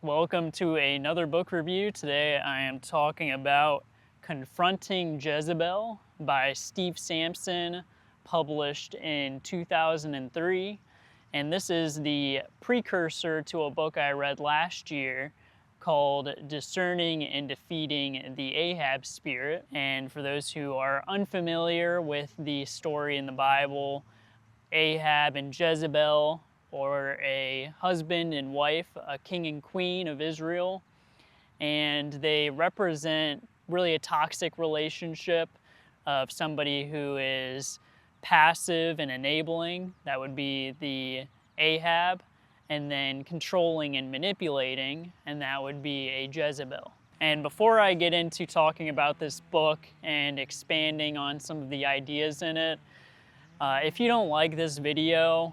Welcome to another book review. Today I am talking about Confronting Jezebel by Steve Sampson, published in 2003. And this is the precursor to a book I read last year called Discerning and Defeating the Ahab Spirit. And for those who are unfamiliar with the story in the Bible, Ahab and Jezebel, or a husband and wife, a king and queen of Israel, and they represent really a toxic relationship of somebody who is passive and enabling, that would be the Ahab, and then controlling and manipulating, and that would be a Jezebel. And before I get into talking about this book and expanding on some of the ideas in it, if you don't like this video,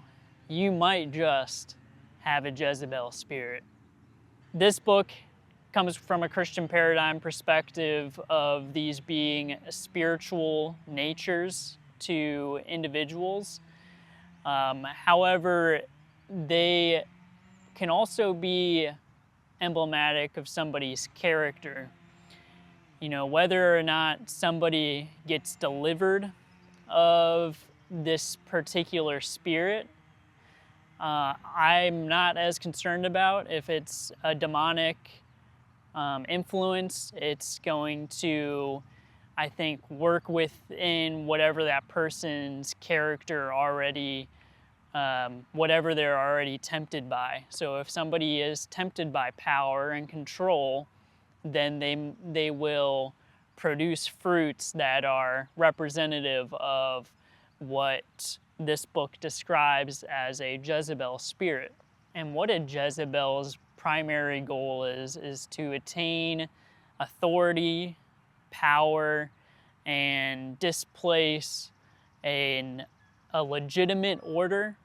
you might just have a Jezebel spirit. This book comes from a Christian paradigm perspective of these being spiritual natures to individuals. However, they can also be emblematic of somebody's character. You know, whether or not somebody gets delivered of this particular spirit, I'm not as concerned about. If it's a demonic influence, it's going to, I think, work within whatever that person's character already, whatever they're already tempted by. So if somebody is tempted by power and control, then they will produce fruits that are representative of what this book describes as a Jezebel spirit. And what a Jezebel's primary goal is to attain authority, power, and displace a legitimate order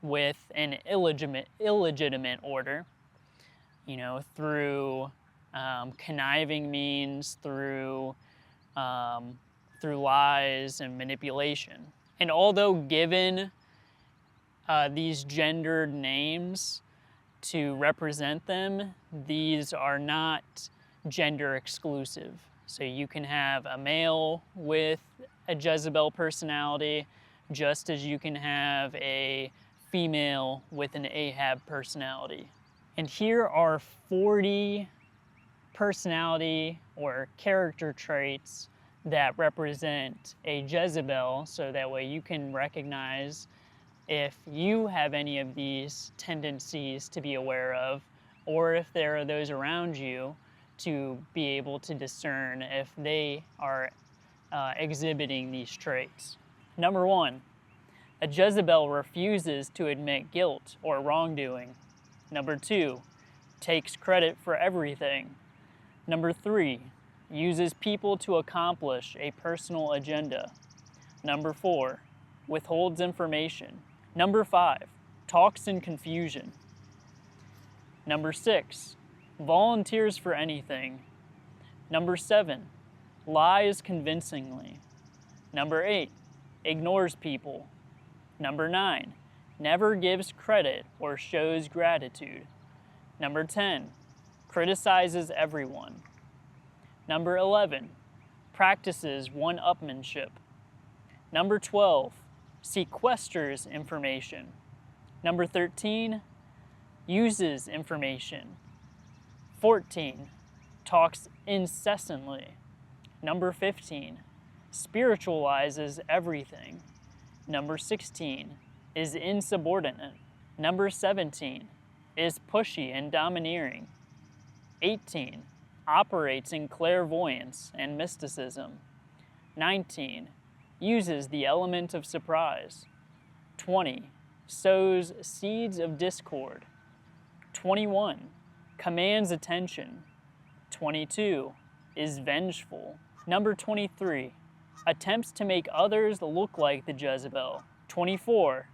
with an illegitimate order, you know, through conniving means, through lies and manipulation. And although given these gendered names to represent them, these are not gender exclusive. So you can have a male with a Jezebel personality, just as you can have a female with an Ahab personality. And here are 40 personality or character traits that represent a Jezebel, so that way you can recognize if you have any of these tendencies to be aware of, or if there are those around you to be able to discern if they are exhibiting these traits. Number 1, a Jezebel refuses to admit guilt or wrongdoing. Number 2, takes credit for everything. Number 3, uses people to accomplish a personal agenda. Number 4, withholds information. Number 5, talks in confusion. Number 6, volunteers for anything. Number 7, lies convincingly. Number 8, ignores people. Number 9, never gives credit or shows gratitude. Number 10, criticizes everyone. Number 11, practices one-upmanship. Number 12, sequesters information. Number 13, uses information. 14, talks incessantly. Number 15, spiritualizes everything. Number 16, is insubordinate. Number 17, is pushy and domineering. 18, operates in clairvoyance and mysticism. 19, uses the element of surprise. 20, sows seeds of discord. 21, commands attention. 22, is vengeful. Number 23, attempts to make others look like the Jezebel. 24,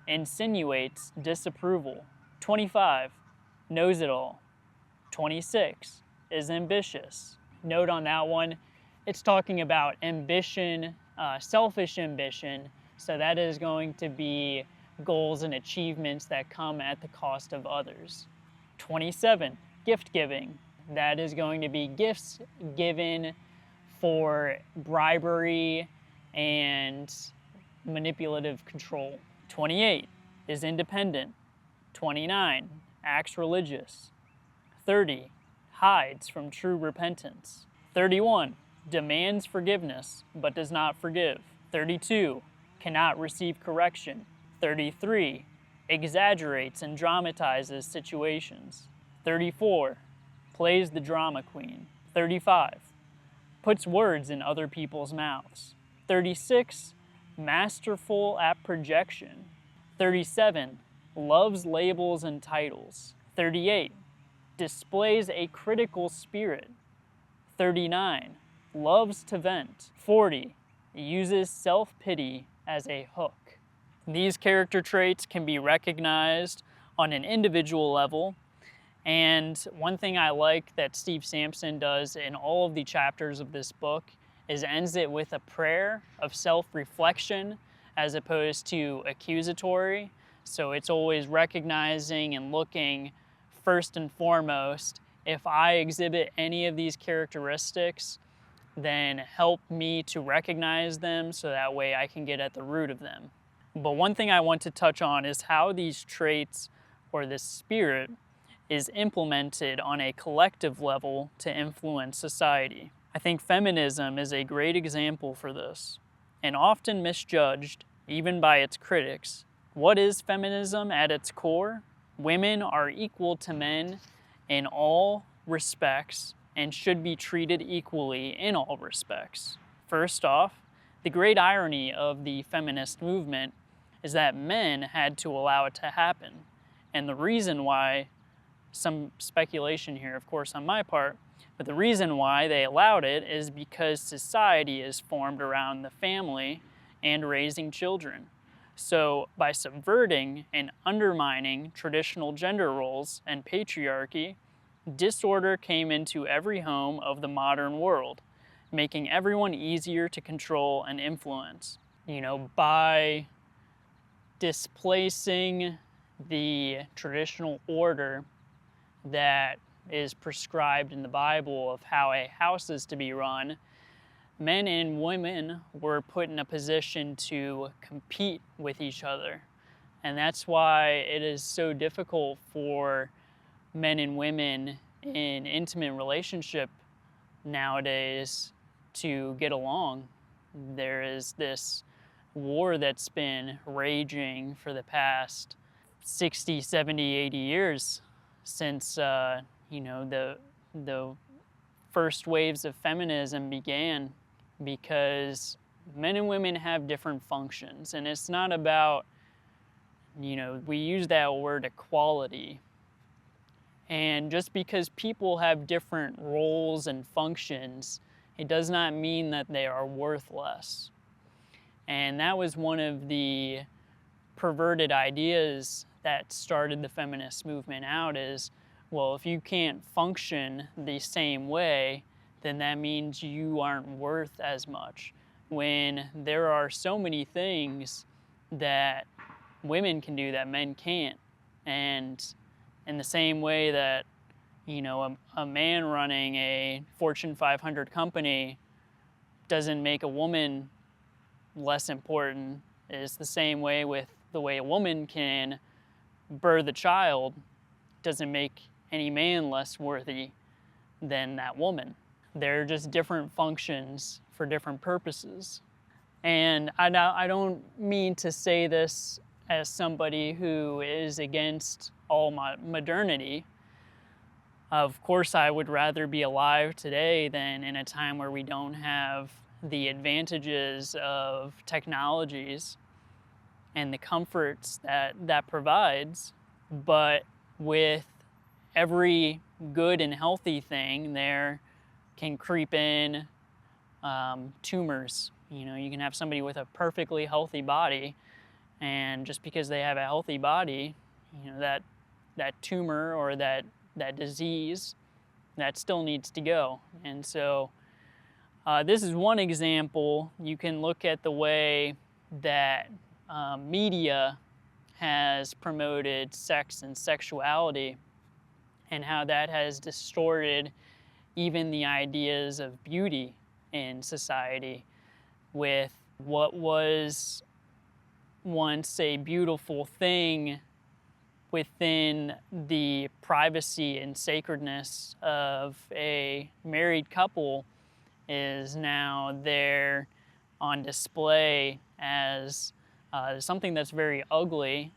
insinuates disapproval. 25, knows it all. 26, is ambitious. Note on that one, it's talking about ambition, selfish ambition, so that is going to be goals and achievements that come at the cost of others. 27, gift giving. That is going to be gifts given for bribery and manipulative control. 28 is independent. 29 acts religious. 30 hides from true repentance. 31 demands forgiveness but does not forgive. 32 cannot receive correction. 33 exaggerates and dramatizes situations. 34 plays the drama queen. 35 puts words in other people's mouths. 36 masterful at projection. 37 loves labels and titles. 38 displays a critical spirit. 39 loves to vent. 40 uses self-pity as a hook. These character traits can be recognized on an individual level, and one thing I like that Steve Sampson does in all of the chapters of this book is ends it with a prayer of self-reflection as opposed to accusatory. So it's always recognizing and looking first and foremost, if I exhibit any of these characteristics, then help me to recognize them so that way I can get at the root of them. But one thing I want to touch on is how these traits or this spirit is implemented on a collective level to influence society. I think feminism is a great example for this, and often misjudged, even by its critics. What is feminism at its core? Women are equal to men in all respects and should be treated equally in all respects. First off, the great irony of the feminist movement is that men had to allow it to happen. And the reason why, some speculation here, of course, on my part, but the reason why they allowed it is because society is formed around the family and raising children. So by subverting and undermining traditional gender roles and patriarchy, disorder came into every home of the modern world, making everyone easier to control and influence. By displacing the traditional order that is prescribed in the Bible of how a house is to be run, men and women were put in a position to compete with each other. And that's why it is so difficult for men and women in intimate relationship nowadays to get along. There is this war that's been raging for the past 60, 70, 80 years since the first waves of feminism began, because men and women have different functions, and it's not about, we use that word equality, and just because people have different roles and functions, it does not mean that they are worth less. And that was one of the perverted ideas that started the feminist movement out is, well, if you can't function the same way, then that means you aren't worth as much. When there are so many things that women can do that men can't. And in the same way that, a man running a Fortune 500 company doesn't make a woman less important, is the same way with the way a woman can birth a child doesn't make any man less worthy than that woman. They're just different functions for different purposes. And I don't mean to say this as somebody who is against all modernity. Of course, I would rather be alive today than in a time where we don't have the advantages of technologies and the comforts that provides. But with every good and healthy thing, there can creep in tumors. You can have somebody with a perfectly healthy body, and just because they have a healthy body, that tumor or that disease, that still needs to go. And so this is one example. You can look at the way that media has promoted sex and sexuality, and how that has distorted even the ideas of beauty in society, with what was once a beautiful thing within the privacy and sacredness of a married couple is now there on display as something that's very ugly,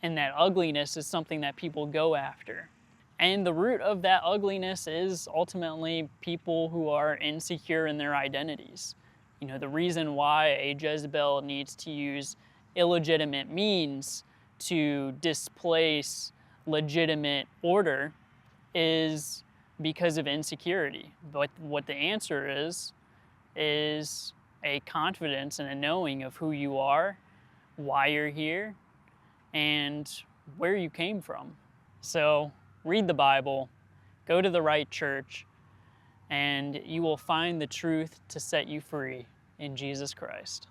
and that ugliness is something that people go after. And the root of that ugliness is ultimately people who are insecure in their identities. You know, the reason why a Jezebel needs to use illegitimate means to displace legitimate order is because of insecurity. But what the answer is a confidence and a knowing of who you are, why you're here, and where you came from. So read the Bible, go to the right church, and you will find the truth to set you free in Jesus Christ.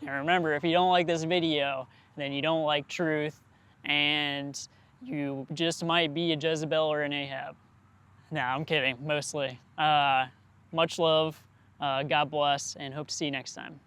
And remember, if you don't like this video, then you don't like truth, and you just might be a Jezebel or an Ahab. No, I'm kidding, mostly. Much love, God bless, and hope to see you next time.